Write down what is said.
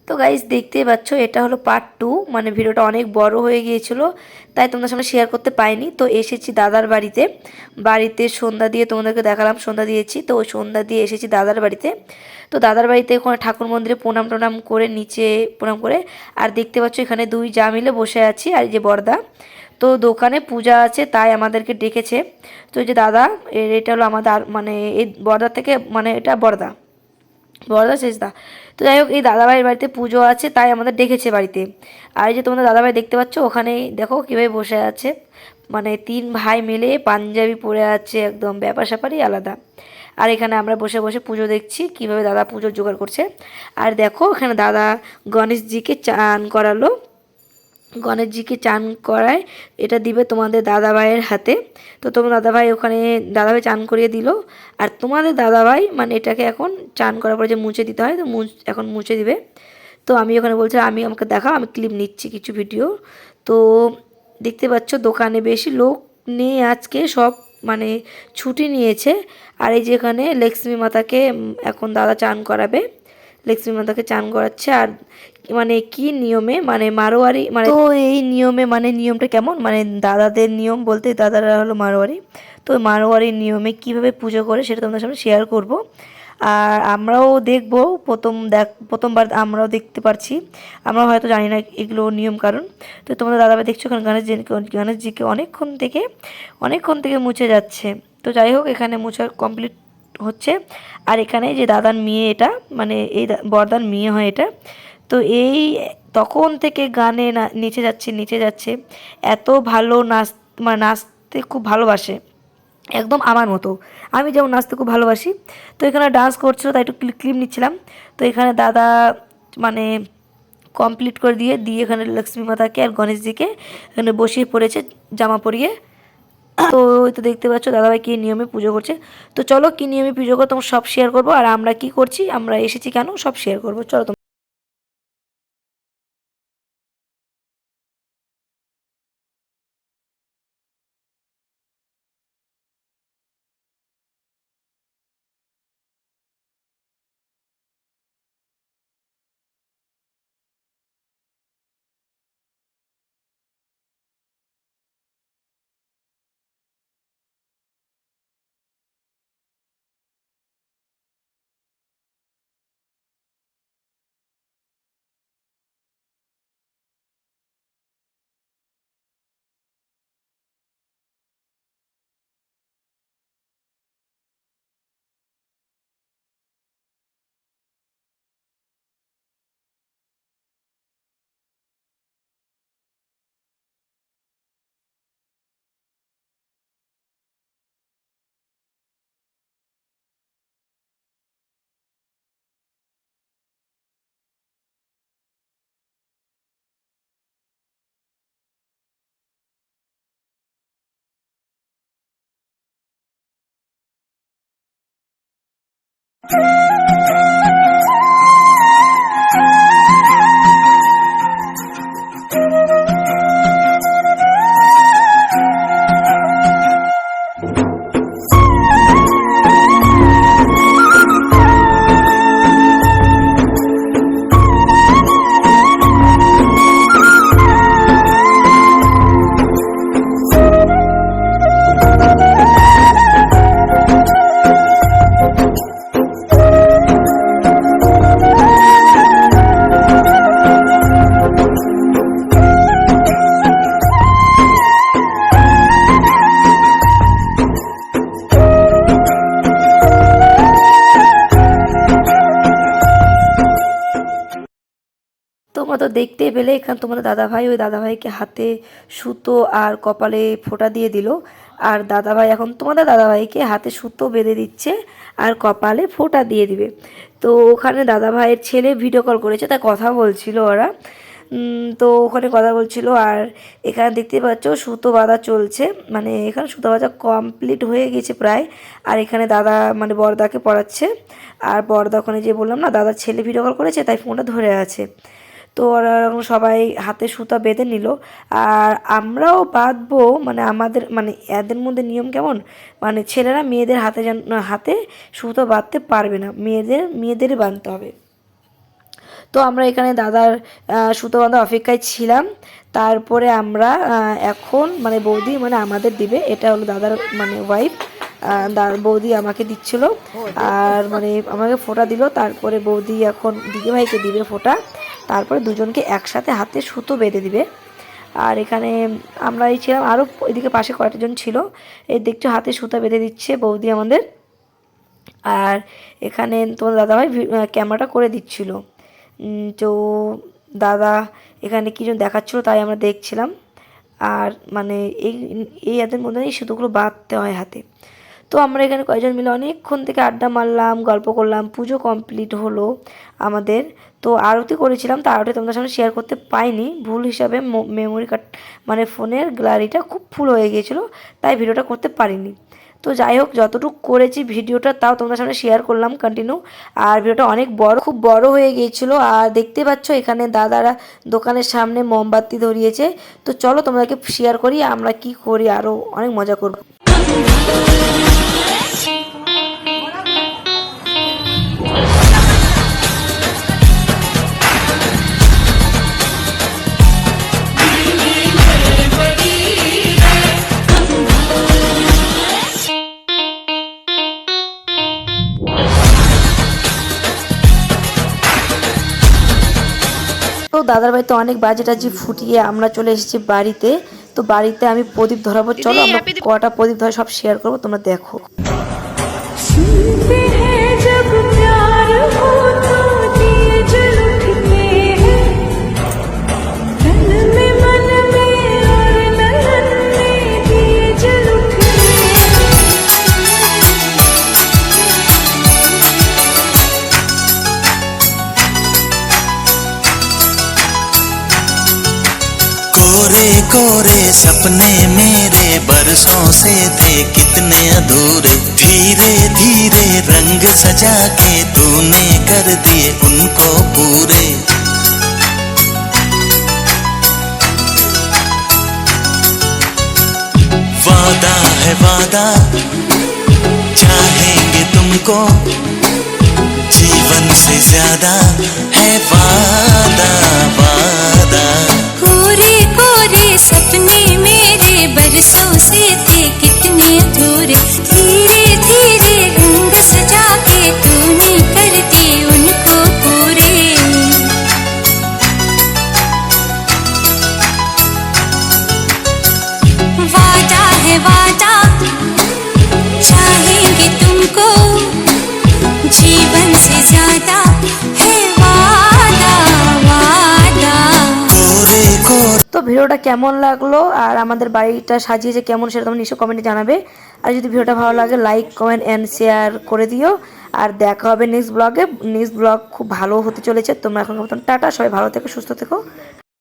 তো গাইস দেখতেই পাচ্ছ এটা হলো পার্ট 2। মানে ভিডিওটা অনেক বড় হয়ে গিয়েছিল, তাই তোমাদের সামনে শেয়ার করতে পাইনি। তো এসেছি দাদার বাড়িতে, সন্ধ্যা দিয়ে তোমাদেরকে দেখালাম, সন্ধ্যা দিয়েছি। তো ওই সন্ধ্যা দিয়ে এসেছি দাদার বাড়িতে। তো দাদার বাড়িতে ওখানে ঠাকুর মন্দিরে প্রণাম টনাম করে, নিচে প্রণাম করে, আর দেখতে পাচ্ছ এখানে দুই যা মিলে বসে আছি, আর এই যে বড়দা। তো দোকানে পূজা আছে তাই আমাদেরকে ডেকেছে। তো এই যে দাদা, এটা হলো আমাদের মানে এই বড়দা থেকে, মানে এটা বড়দা, বড়দা শেষদা। তো যাই হোক, এই দাদাভাইয়ের বাড়িতে পুজো আছে তাই আমাদের ডেকেছে বাড়িতে। আর এই যে তোমাদের দাদাভাই দেখতে পাচ্ছ ওখানেই দেখো কীভাবে বসে আছে, মানে তিন ভাই মিলে পাঞ্জাবি পরে আছে, একদম ব্যাপার স্যাপারই আলাদা। আর এখানে আমরা বসে বসে পুজো দেখছি কীভাবে দাদা পুজোর জোগাড় করছে। আর দেখো এখানে দাদা গণেশজিকে চান করালো, গণেশজিকে চান করায়, এটা দিবে তোমাদের দাদাভাইয়ের হাতে। তো তোমার দাদাভাই ওখানে, দাদাভাই চান করিয়ে দিল। আর তোমাদের দাদাভাই মানে এটাকে এখন চান করার পরে যে মুছে দিতে হয়, তো এখন মুছে দিবে। তো আমি ওখানে বলছি, আমাকে দেখাও, আমি ক্লিপ নিচ্ছি কিছু ভিডিও। তো দেখতে পাচ্ছ দোকানে বেশি লোক নেই আজকে, সব মানে ছুটি নিয়েছে। আর এই যে এখানে লক্ষ্মী মাতাকে এখন দাদা চান করাবে, লক্ষ্মী মাতাকে চান করাচ্ছে। আর মানে কি নিয়মে, মানে মারোয়ারি, মানে তো এই নিয়মে, মানে নিয়মটা কেমন, মানে দাদাদের নিয়ম বলতে দাদারা হলো মারোয়ারি। তো মারোয়ারি নিয়মে কিভাবে পুজো করে সেটা তোমাদের সামনে শেয়ার করব। আর আমরাও দেখব, প্রথমবার আমরাও দেখতে পারছি, আমরা হয়তো জানি না এগুলো নিয়ম কারণ। তো তোমরা দাদাভাই দেখছো এখানে গণেশজিকে অনেকক্ষণ থেকে মুছে যাচ্ছে। তো যাই হোক, এখানে মুছা কমপ্লিট হচ্ছে। আর এখানে যে দাদার মেয়ে, এটা মানে এই বরদার মেয়ে হয় এটা। তো এই তখন থেকে গানে নিচে যাচ্ছে, এত ভালো মানে নাচতে খুব ভালোবাসে, একদম আমার মতো। আমি যেমন নাচতে খুব ভালোবাসি। তো এখানে ডান্স করছিল তাই একটু ক্লিপ নিচ্ছিলাম। তো এখানে দাদা মানে কমপ্লিট করে দিয়ে এখানে লক্ষ্মী মাতাকে আর গণেশজিকে এখানে বসিয়ে পড়েছে জামা পরিয়ে। তো ওই তো দেখতে পাচ্ছ দাদাভাই কী নিয়মে পুজো করছে। তো চলো কী নিয়মে পুজো করো তোমার সব শেয়ার করবো, আর আমরা কি করছি, আমরা এসেছি কেন, সব শেয়ার করবো, চলো। তোমরা তো দেখতেই পেলে, এখানে তোমাদের দাদাভাই ওই দাদাভাইকে হাতে সুতো আর কপালে ফোঁটা দিয়ে দিল। আর দাদাভাই এখন তোমাদের দাদাভাইকে হাতে সুতো বেঁধে দিচ্ছে আর কপালে ফোঁটা দিয়ে দিবে। তো ওখানে দাদাভাইয়ের ছেলে ভিডিও কল করেছে, তাই কথা বলছিল ওরা। তো ওখানে কথা বলছিল। আর এখানে দেখতে পাচ্ছ সুতো বাঁধা চলছে, মানে এখানে সুতো বাঁধা কমপ্লিট হয়ে গেছে প্রায়। আর এখানে দাদা মানে বড়দাকে পড়াচ্ছে। আর বড়দা ওখানে যে বললাম না, দাদার ছেলে ভিডিও কল করেছে তাই ফোনটা ধরে আছে। তো ওরা সবাই হাতে সুতা বেঁধে নিল। আর আমরাও বাঁধবো, মানে আমাদের মানে এদের মধ্যে নিয়ম কেমন, মানে ছেলেরা মেয়েদের হাতে সুতো বাঁধতে পারবে না, মেয়েদেরই বাঁধতে হবে। তো আমরা এখানে দাদার সুতো বাঁধা অপেক্ষায় ছিলাম। তারপরে আমরা এখন মানে বৌদি মানে আমাদের দিবে, এটা হলো দাদার মানে ওয়াইফ, বৌদি আমাকে দিচ্ছিল আর মানে আমাকে ফোঁটা দিল। তারপরে বৌদি এখন দিদিভাইকে দিবে ফোঁটা, তারপরে দুজনকে একসাথে হাতে সুতো বেঁধে দিবে। আর এখানে আমরা এই ছিলাম, আরও এদিকে পাশে কয়েকটা জন ছিল, এই দেখছো হাতে সুতা বেঁধে দিচ্ছে বৌদি আমাদের। আর এখানে তোমার দাদাভাই ক্যামেরাটা করে দিচ্ছিল। তো দাদা এখানে কী যেন দেখাচ্ছিলো, তাই আমরা দেখছিলাম। আর মানে এই হাতের মধ্যে এই সুতোগুলো বাঁধতে হয় হাতে। তো আমরা এখানে কয়েকজন মিলে অনেকক্ষণ থেকে আড্ডা মারলাম, গল্প করলাম, পুজো কমপ্লিট হলো আমাদের। তো আরতি করেছিলাম, তো আরতি তোমাদের সামনে শেয়ার করতে পাইনি, ভুল হিসাবে মেমোরি কার্ড মানে ফোনের গ্যালারিটা খুব ফুল হয়ে গিয়েছিলো, তাই ভিডিওটা করতে পারিনি। তো যাই হোক, যতটুকু করেছি ভিডিওটা তাও তোমাদের সামনে শেয়ার করলাম কন্টিনিউ। আর ভিডিওটা অনেক বড়, খুব বড় হয়ে গিয়েছিলো। আর দেখতে পাচ্ছ এখানে দাদারা দোকানের সামনে মোমবাতি ধরিয়েছে। তো চলো তোমাদেরকে শেয়ার করি আমরা কি করি, আরও অনেক মজা করবো। তো দাদার বাড়িতে অনেক বাজি টাজি ফুটিয়ে আমরা চলে এসেছি বাড়িতে। তো বাড়িতে আমি প্রদীপ ধরাবো, চলো আমরা কটা প্রদীপ ধরে সব শেয়ার করবো, তোমরা দেখো। कोरे कोरे सपने मेरे बरसों से थे कितने अधूरे, धीरे धीरे रंग सजा के तूने कर दिए उनको पूरे। वादा है वादा, चाहेंगे तुमको, जीवन से ज्यादा है वादा वादा। कोरे कोरे सपने मेरे बरसों से थे कितने अधूरे, धीरे धीरे रंग सजा के तूने कर दिए उनको पूरे। वादा है वादा, चाहेंगे तुमको, जीवन से ज्यादा है वादा वादा। তো ভিডিওটা কেমন লাগলো আর আমাদের বাড়িটা সাজিয়েছে কেমন, সেটা তোমরা নিশ্চয়ই কমেন্টে জানাবে। আর যদি ভিডিওটা ভালো লাগে লাইক কমেন্ট অ্যান্ড শেয়ার করে দিও। আর দেখা হবে নেক্সট ব্লগে। নেক্সট ব্লগ খুব ভালো হতে চলেছে। তোমরা এখন টাটা, সবাই ভালো থেকো, সুস্থ থেকো।